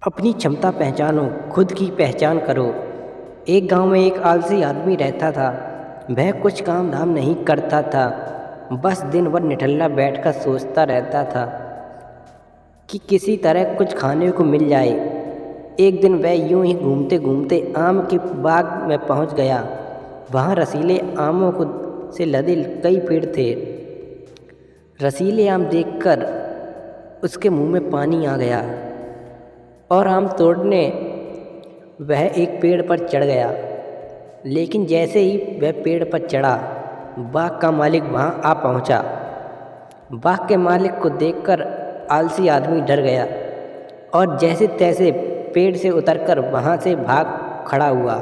अपनी क्षमता पहचानो, खुद की पहचान करो। एक गांव में एक आलसी आदमी रहता था। वह कुछ काम धाम नहीं करता था, बस दिन भर निठल्ला बैठकर सोचता रहता था कि किसी तरह कुछ खाने को मिल जाए। एक दिन वह यूं ही घूमते घूमते आम के बाग में पहुंच गया। वहां रसीले आमों को से लदे कई पेड़ थे। रसीले आम देखकर उसके मुंह में पानी आ गया और आम तोड़ने वह एक पेड़ पर चढ़ गया। लेकिन जैसे ही वह पेड़ पर चढ़ा, बाग का मालिक वहां आ पहुंचा। बाग के मालिक को देखकर आलसी आदमी डर गया और जैसे तैसे पेड़ से उतरकर वहां से भाग खड़ा हुआ।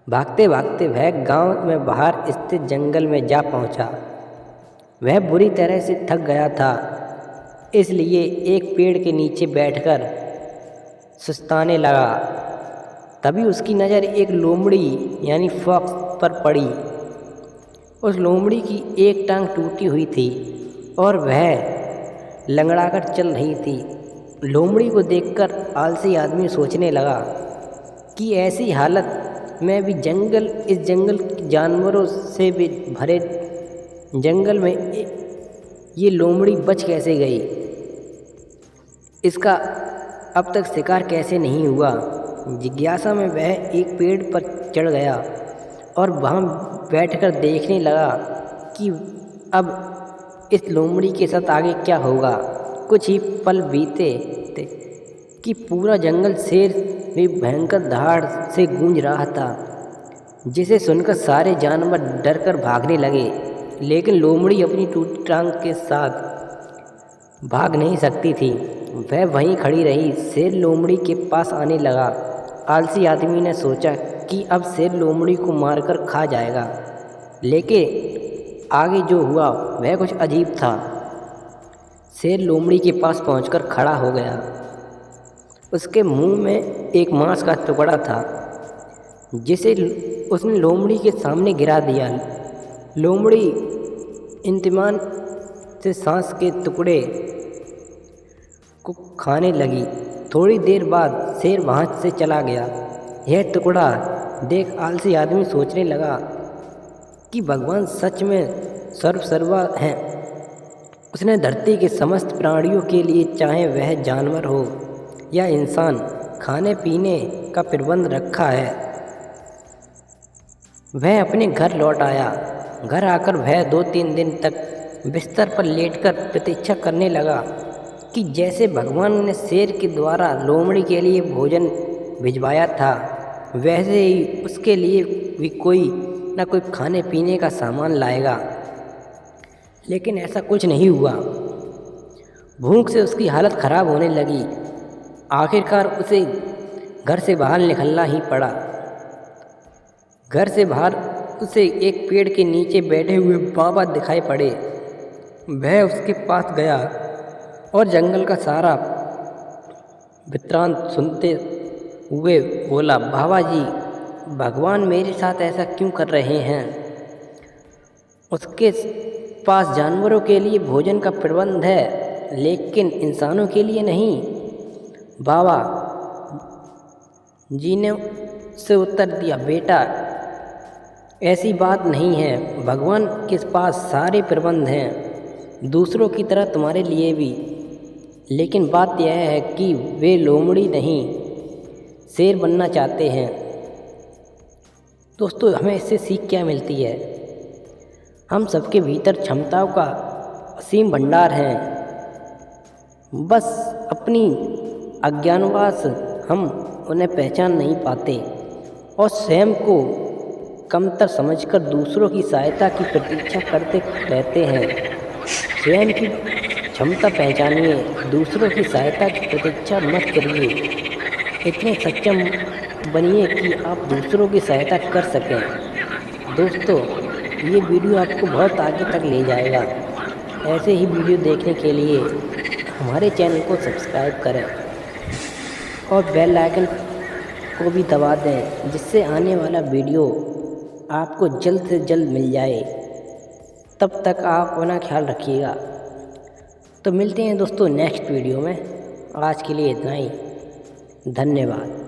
भागते भागते वह गांव में बाहर स्थित जंगल में जा पहुंचा। वह बुरी तरह से थक गया था, इसलिए एक पेड़ के नीचे बैठकर सुस्ताने लगा। तभी उसकी नज़र एक लोमड़ी यानी फॉक्स पर पड़ी। उस लोमड़ी की एक टांग टूटी हुई थी और वह लंगड़ाकर चल रही थी। लोमड़ी को देखकर आलसी आदमी सोचने लगा कि ऐसी हालत में भी इस जंगल जानवरों से भी भरे जंगल में ये लोमड़ी बच कैसे गई, इसका अब तक शिकार कैसे नहीं हुआ। जिज्ञासा में वह एक पेड़ पर चढ़ गया और वहां बैठकर देखने लगा कि अब इस लोमड़ी के साथ आगे क्या होगा। कुछ ही पल बीते थे कि पूरा जंगल शेर भी भयंकर दहाड़ से गूंज रहा था, जिसे सुनकर सारे जानवर डरकर भागने लगे। लेकिन लोमड़ी अपनी टूटी टांग के साथ भाग नहीं सकती थी। वह वहीं खड़ी रही। शेर लोमड़ी के पास आने लगा। आलसी आदमी ने सोचा कि अब शेर लोमड़ी को मारकर खा जाएगा, लेकिन आगे जो हुआ वह कुछ अजीब था। शेर लोमड़ी के पास पहुंचकर खड़ा हो गया। उसके मुंह में एक मांस का टुकड़ा था, जिसे उसने लोमड़ी के सामने गिरा दिया। लोमड़ी इंतमान से सांस के टुकड़े को खाने लगी। थोड़ी देर बाद शेर वहां से चला गया। यह टुकड़ा देख आलसी आदमी सोचने लगा कि भगवान सच में सर्वसर्वा हैं। उसने धरती के समस्त प्राणियों के लिए, चाहे वह जानवर हो या इंसान, खाने पीने का प्रबंध रखा है। वह अपने घर लौट आया। घर आकर वह 2-3 दिन तक बिस्तर पर लेटकर प्रतीक्षा करने लगा कि जैसे भगवान ने शेर के द्वारा लोमड़ी के लिए भोजन भिजवाया था, वैसे ही उसके लिए भी कोई न कोई खाने पीने का सामान लाएगा। लेकिन ऐसा कुछ नहीं हुआ। भूख से उसकी हालत खराब होने लगी। आखिरकार उसे घर से बाहर निकलना ही पड़ा। घर से बाहर उसे एक पेड़ के नीचे बैठे हुए बाबा दिखाई पड़े। वह उसके पास गया और जंगल का सारा वृत्तांत सुनते हुए बोला, बाबा जी, भगवान मेरे साथ ऐसा क्यों कर रहे हैं? उसके पास जानवरों के लिए भोजन का प्रबंध है, लेकिन इंसानों के लिए नहीं। बाबा जी ने उसे उत्तर दिया, बेटा, ऐसी बात नहीं है। भगवान के पास सारे प्रबंध हैं, दूसरों की तरह तुम्हारे लिए भी। लेकिन बात यह है कि वे लोमड़ी नहीं, शेर बनना चाहते हैं। दोस्तों, हमें इससे सीख क्या मिलती है? हम सबके भीतर क्षमताओं का असीम भंडार है। बस अपनी अज्ञानवश हम उन्हें पहचान नहीं पाते और स्वयं को कमतर समझकर दूसरों की सहायता की प्रतीक्षा करते रहते हैं। स्वयं की क्षमता पहचानिए, दूसरों की सहायता की प्रतीक्षा मत करिए। इतने सक्षम बनिए कि आप दूसरों की सहायता कर सकें। दोस्तों, ये वीडियो आपको बहुत आगे तक ले जाएगा। ऐसे ही वीडियो देखने के लिए हमारे चैनल को सब्सक्राइब करें और बेल आइकन को भी दबा दें, जिससे आने वाला वीडियो आपको जल्द से जल्द मिल जाए। तब तक आप अपना ख्याल रखिएगा। तो मिलते हैं दोस्तों नेक्स्ट वीडियो में। आज के लिए इतना ही। धन्यवाद।